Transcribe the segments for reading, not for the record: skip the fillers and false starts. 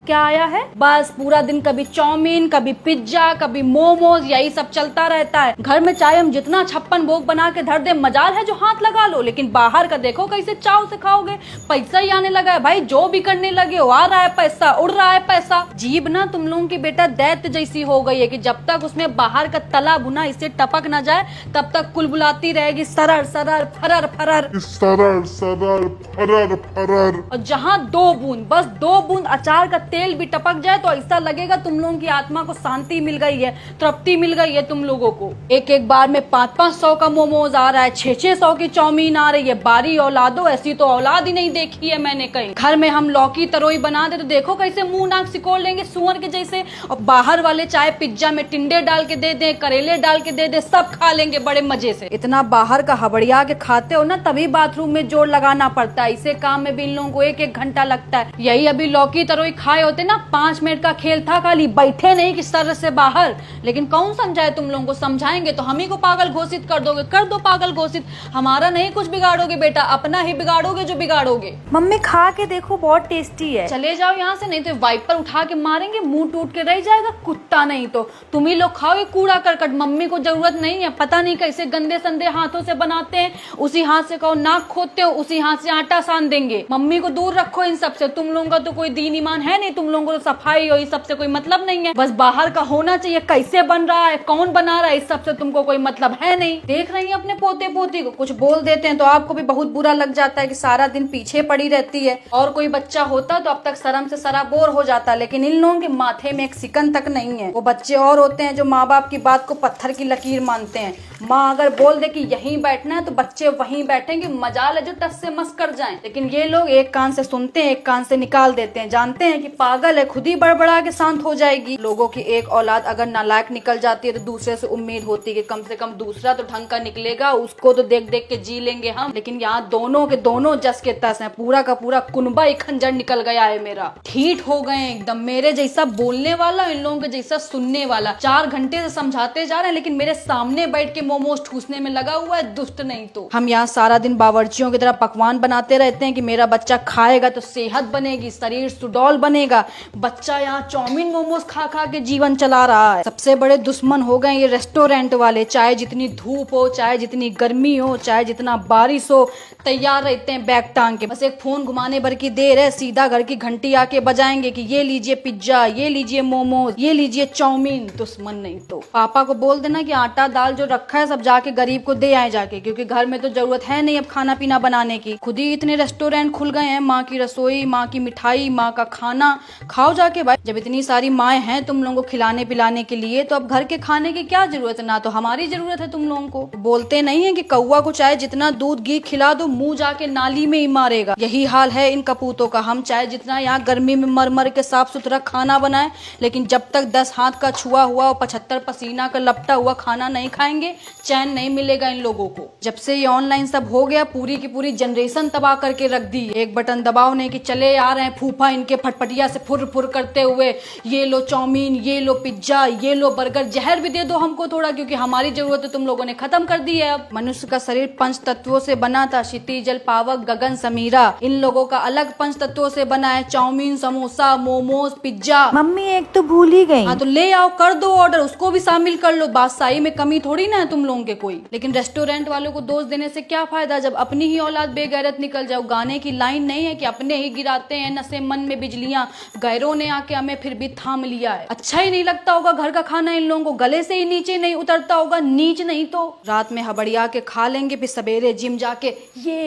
क्या आया है? बस पूरा दिन कभी चाउमीन, कभी पिज्जा, कभी मोमोज, यही सब चलता रहता है। घर में चाहे हम जितना 56 भोग बना के धर दे, मजाल है जो हाथ लगा लो, लेकिन बाहर का देखो कैसे चाव से खाओगे। पैसा ही आने लगा है भाई, जो भी करने लगे हो, आ रहा है पैसा, उड़ रहा है पैसा। जीभ ना तुम लोगों की बेटा दैत्य जैसी हो गई है कि जब तक उसमें बाहर का तला भुना इससे टपक ना जाए तब तक कुलबुलाती रहेगी सरर सरर फरर फरर सरर सरर फरर फरर। और जहाँ 2 बूंद, बस 2 बूंद अचार का तेल भी टपक जाए तो ऐसा लगेगा तुम लोगों की आत्मा को शांति मिल गई है, तृप्ति मिल गई है तुम लोगों को। एक एक बार में 500-500 का मोमोज आ रहा है, 600-600 की चाउमीन आ रही है। बारी औलादो, ऐसी तो औलाद ही नहीं देखी है मैंने कहीं। घर में हम लौकी तरोई बना दे तो देखो कैसे मुंह नाक सिकोड़ लेंगे सुअर के जैसे। और बाहर वाले चाहे पिज्जा में टिंडे डाल के दे दे, करेले डाल के दे दे, सब खा लेंगे बड़े मजे से। इतना बाहर का हबड़िया के खाते हो ना, तभी बाथरूम में जोर लगाना पड़ता है। इसे काम में भी इन लोगों को 1-1 घंटा लगता है। यही अभी लौकी तरोई खाए होते ना, 5 मिनट का खेल था खाली, बैठे नहीं कि सर से बाहर। लेकिन कौन समझाए तुम लोगों को? समझाएंगे तो हम ही को पागल घोषित कर दोगे। कर दो पागल घोषित, हमारा नहीं कुछ बिगाड़ोगे बेटा, अपना ही बिगाड़ोगे जो बिगाड़ोगे। मम्मी खा के देखो, बहुत टेस्टी है। चले जाओ यहाँ से, नहीं तो वाइपर उठा के मारेंगे, मुंह टूट के रह जाएगा कुत्ता। नहीं तो तुम ही लोग खाओगे कूड़ा करकट। मम्मी को जरूरत नहीं है, पता नहीं कैसे गंदे संदे हाथों से बनाते हैं। उसी हाथ से कहो नाक खोदते हो, उसी हाथ से आटा सान देंगे। मम्मी को दूर रखो इन सब से। तुम लोगों का तो कोई दीन ईमान है नहीं, तुम लोगों को तो सफाई और इस सबसे कोई मतलब नहीं है। बस बाहर का होना चाहिए, कैसे बन रहा है, कौन बना रहा है, इस सबसे तुमको कोई मतलब है नहीं। देख रही है अपने पोते पोती को, कुछ बोल देते हैं तो आपको भी बहुत बुरा लग जाता है कि सारा दिन पीछे पड़ी रहती है। और कोई बच्चा होता तो अब तक शर्म से सराबोर हो जाता, लेकिन इन लोगों के माथे में एक सिकन तक नहीं है। वो बच्चे और होते हैं जो माँ बाप की बात को पत्थर की लकीर मानते हैं। माँ अगर बोल दे कि यहीं बैठना है तो बच्चे वहीं बैठेंगे, मजाल है जो टस से मस कर जाएं। लेकिन ये लोग एक कान से सुनते हैं, एक कान से निकाल देते हैं। जानते हैं कि पागल है, खुद ही बड़बड़ा के शांत हो जाएगी। लोगों की एक औलाद अगर नालायक निकल जाती है तो दूसरे से उम्मीद होती है कि कम से कम दूसरा तो ढंग का निकलेगा, उसको तो देख देख के जी लेंगे हम। लेकिन यहाँ दोनों के दोनों जस के तस है, पूरा का पूरा कुनबा ही खंजर निकल गया है मेरा। ठीक हो गए एकदम, मेरे जैसा बोलने वाला, इन लोगों के जैसा सुनने वाला। 4 घंटे से समझाते जा रहे हैं लेकिन मेरे सामने बैठ के मोमोज ठूसने में लगा हुआ है, दुष्ट नहीं तो। हम यहाँ सारा दिन बावर्चियों की तरह पकवान बनाते रहते हैं कि मेरा बच्चा खाएगा तो सेहत बनेगी, शरीर सुडौल बनेगा। बच्चा यहाँ चाउमीन मोमोज खा खा के जीवन चला रहा है। सबसे बड़े दुश्मन हो गए ये रेस्टोरेंट वाले। चाहे जितनी धूप हो, चाहे जितनी गर्मी हो, चाहे जितना बारिश हो, तैयार रहते हैं बैग टांग के। बस एक फोन घुमाने भर की देर है, सीधा घर की घंटी आके बजाएंगे कि ये लीजिए पिज्जा, ये लीजिए मोमोज, ये लीजिए चाउमीन। दुश्मन नहीं तो। पापा को बोल देना कि आटा दाल जो रखा है सब जाके गरीब को दे आए जाके, क्योंकि घर में तो जरूरत है नहीं अब खाना पीना बनाने की। खुद ही इतने रेस्टोरेंट खुल गए हैं, माँ की रसोई, माँ की मिठाई, माँ का खाना। खाओ जाके भाई, जब इतनी सारी माएँ हैं तुम लोगों को खिलाने पिलाने के लिए, तो अब घर के खाने की क्या जरूरत है? ना तो हमारी जरूरत है तुम लोगों को। बोलते नहीं है कि कौवा को चाहे जितना दूध घी खिला दो, मुंह जाके नाली में ही मारेगा। यही हाल है इन कपूतों का। हम चाहे जितना यहाँ गर्मी में मर मर के साफ सुथरा खाना बनाए, लेकिन जब तक 10 हाथ का छुआ हुआ और 75 पसीना का लपटा हुआ खाना नहीं खाएंगे, चैन नहीं मिलेगा इन लोगों को। जब से ये ऑनलाइन सब हो गया, पूरी की पूरी जनरेशन तबाह करके रख दी। एक बटन दबाओ नहीं कि चले आ रहे हैं फूफा इनके फटफटिया से फुर फुर करते हुए, ये लो चाउमीन, ये लो पिज्जा, ये लो बर्गर। जहर भी दे दो हमको थोड़ा, क्योंकि हमारी जरूरत तो तुम लोगों ने खत्म कर दी है। अब मनुष्य का शरीर 5 तत्वों से बना था, क्षिति जल पावक गगन समीरा। इन लोगों का अलग 5 तत्वों से बना है, chowmein, samosa, momos, pizza. Mummy एक तो भूल ही गई। हाँ तो ले आओ, कर दो ऑर्डर, उसको भी शामिल कर लो। बादशाही में कमी थोड़ी ना है तुम लोगों के कोई। लेकिन रेस्टोरेंट वालों को दोष देने से क्या फायदा जब अपनी ही औलाद बेगैरत निकल जाओ। गाने की लाइन नहीं है कि अपने ही गिराते हैं नशे मन में बिजलियां, गैरों ने आके हमें फिर भी थाम लिया है। अच्छा ही नहीं लगता होगा घर का खाना, इन लोगों को गले से ही नीचे नहीं उतरता होगा, नीच नहीं तो। रात में हबड़िया के खा लेंगे, फिर सवेरे जिम जाके ये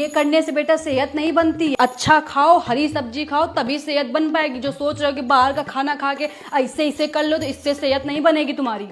करने से बेटा सेहत नहीं बनती। अच्छा खाओ, हरी सब्जी खाओ, तभी सेहत बन पाएगी। जो सोच रहे हो कि बाहर का खाना खा के ऐसे कर लो तो इससे सेहत नहीं बनेगी तुम्हारी।